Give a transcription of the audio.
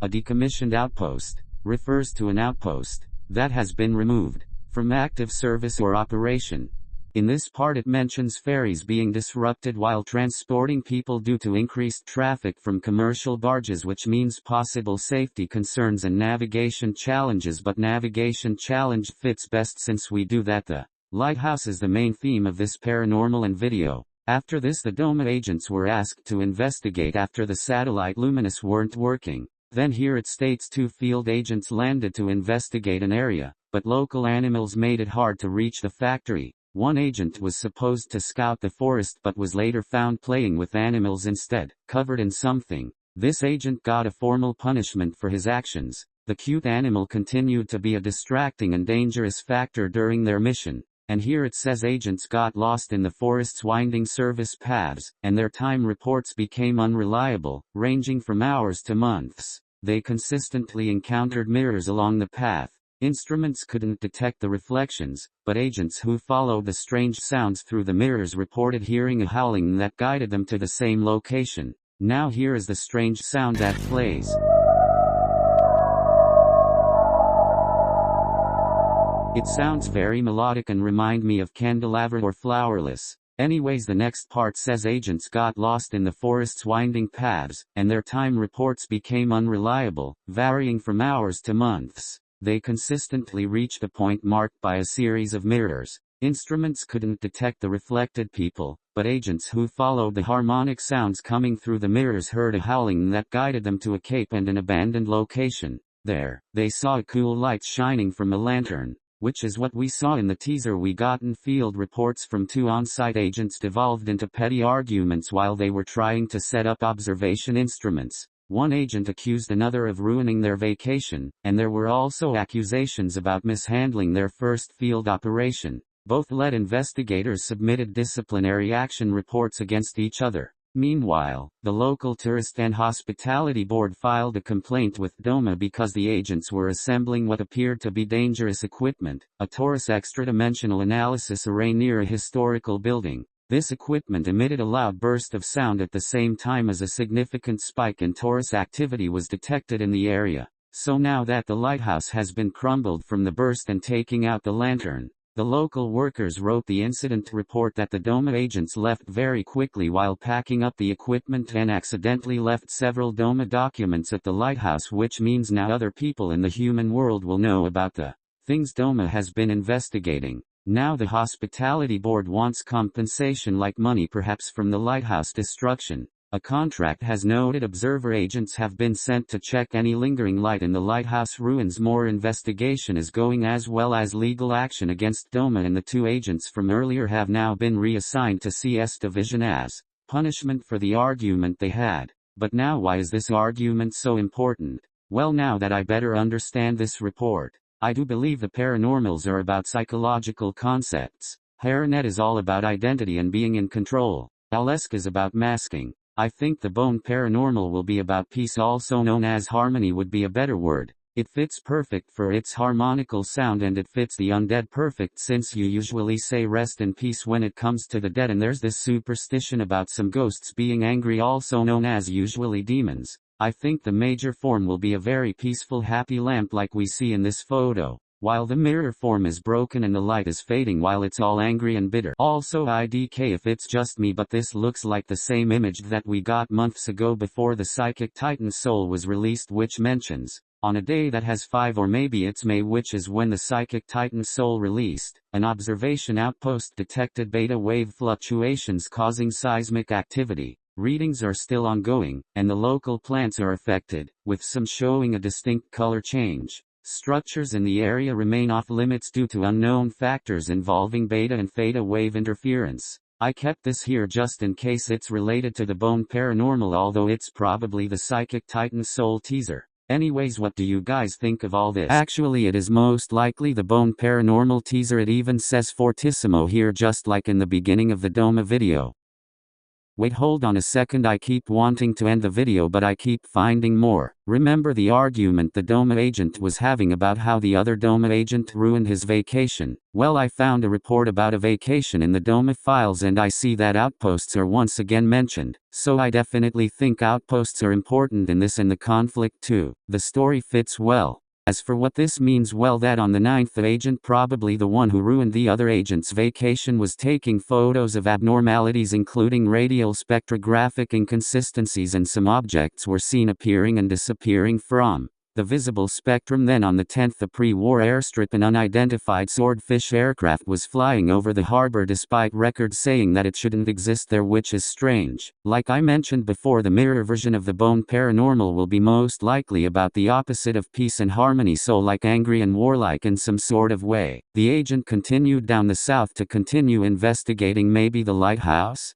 A decommissioned outpost refers to an outpost that has been removed from active service or operation. In this part it mentions ferries being disrupted while transporting people due to increased traffic from commercial barges, which means possible safety concerns and navigation challenges, but navigation challenge fits best since we do that. The lighthouse is the main theme of this paranormal and video. After this, the DOMA agents were asked to investigate after the satellite luminous weren't working. Then here it states 2 field agents landed to investigate an area, but local animals made it hard to reach the factory. One agent was supposed to scout the forest but was later found playing with animals instead, covered in something. This agent got a formal punishment for his actions. The cute animal continued to be a distracting and dangerous factor during their mission. And here it says agents got lost in the forest's winding service paths, and their time reports became unreliable, ranging from hours to months. They consistently encountered mirrors along the path. Instruments couldn't detect the reflections, but agents who followed the strange sounds through the mirrors reported hearing a howling that guided them to the same location. Now here is the strange sound that plays. It sounds very melodic and remind me of Candelabra or Flowerless. Anyways, the next part says agents got lost in the forest's winding paths, and their time reports became unreliable, varying from hours to months. They consistently reached a point marked by a series of mirrors. Instruments couldn't detect the reflected people, but agents who followed the harmonic sounds coming through the mirrors heard a howling that guided them to a cape and an abandoned location. There, they saw a cool light shining from a lantern, which is what we saw in the teaser we got. In field reports from 2 on-site agents devolved into petty arguments while they were trying to set up observation instruments. One agent accused another of ruining their vacation, and there were also accusations about mishandling their first field operation. Both lead investigators submitted disciplinary action reports against each other. Meanwhile, the local Tourist and Hospitality Board filed a complaint with DOMA because the agents were assembling what appeared to be dangerous equipment, a torus extra-dimensional analysis array near a historical building. This equipment emitted a loud burst of sound at the same time as a significant spike in torus activity was detected in the area. So now that the lighthouse has been crumbled from the burst and taking out the lantern, the local workers wrote the incident report that the DOMA agents left very quickly while packing up the equipment and accidentally left several DOMA documents at the lighthouse, which means now other people in the human world will know about the things DOMA has been investigating. Now the Hospitality Board wants compensation like money, perhaps from the lighthouse destruction. A contract has noted observer agents have been sent to check any lingering light in the lighthouse ruins. More investigation is going, as well as legal action against DOMA, and the 2 agents from earlier have now been reassigned to CS Division as punishment for the argument they had. But now, why is this argument so important? Well, now that I better understand this report, I do believe the paranormals are about psychological concepts. Hairnet is all about identity and being in control. Alesk is about masking. I think the Bone Paranormal will be about peace, also known as harmony would be a better word. It fits perfect for its harmonical sound, and it fits the undead perfect since you usually say rest in peace when it comes to the dead, and there's this superstition about some ghosts being angry, also known as usually demons. I think the major form will be a very peaceful happy lamp like we see in this photo, while the mirror form is broken and the light is fading while it's all angry and bitter. Also IDK if it's just me, but this looks like the same image that we got months ago before the Psychic Titan Soul was released, which mentions, on a day that has 5 or maybe it's May, which is when the Psychic Titan Soul released, an observation outpost detected beta wave fluctuations causing seismic activity. Readings are still ongoing, and the local plants are affected, with some showing a distinct color change. Structures in the area remain off limits due to unknown factors involving beta and theta wave interference. I kept this here just in case it's related to the Bone Paranormal, although it's probably the Psychic Titan Soul teaser. Anyways, what do you guys think of all this? Actually, it is most likely the Bone Paranormal teaser. It even says Fortissimo here, just like in the beginning of the DOMA video. Wait, hold on a second, I keep wanting to end the video but I keep finding more. Remember the argument the DOMA agent was having about how the other DOMA agent ruined his vacation? Well, I found a report about a vacation in the DOMA files and I see that outposts are once again mentioned, so I definitely think outposts are important in this and the conflict too. The story fits well. As for what this means, well, that on the 9th the agent, probably the one who ruined the other agent's vacation, was taking photos of abnormalities including radial spectrographic inconsistencies, and some objects were seen appearing and disappearing from the visible spectrum. Then on the 10th the pre-war airstrip, an unidentified swordfish aircraft was flying over the harbor despite records saying that it shouldn't exist there, which is strange. Like I mentioned before, the mirror version of the Bone Paironormal will be most likely about the opposite of peace and harmony, so like angry and warlike in some sort of way. The agent continued down the south to continue investigating maybe the lighthouse.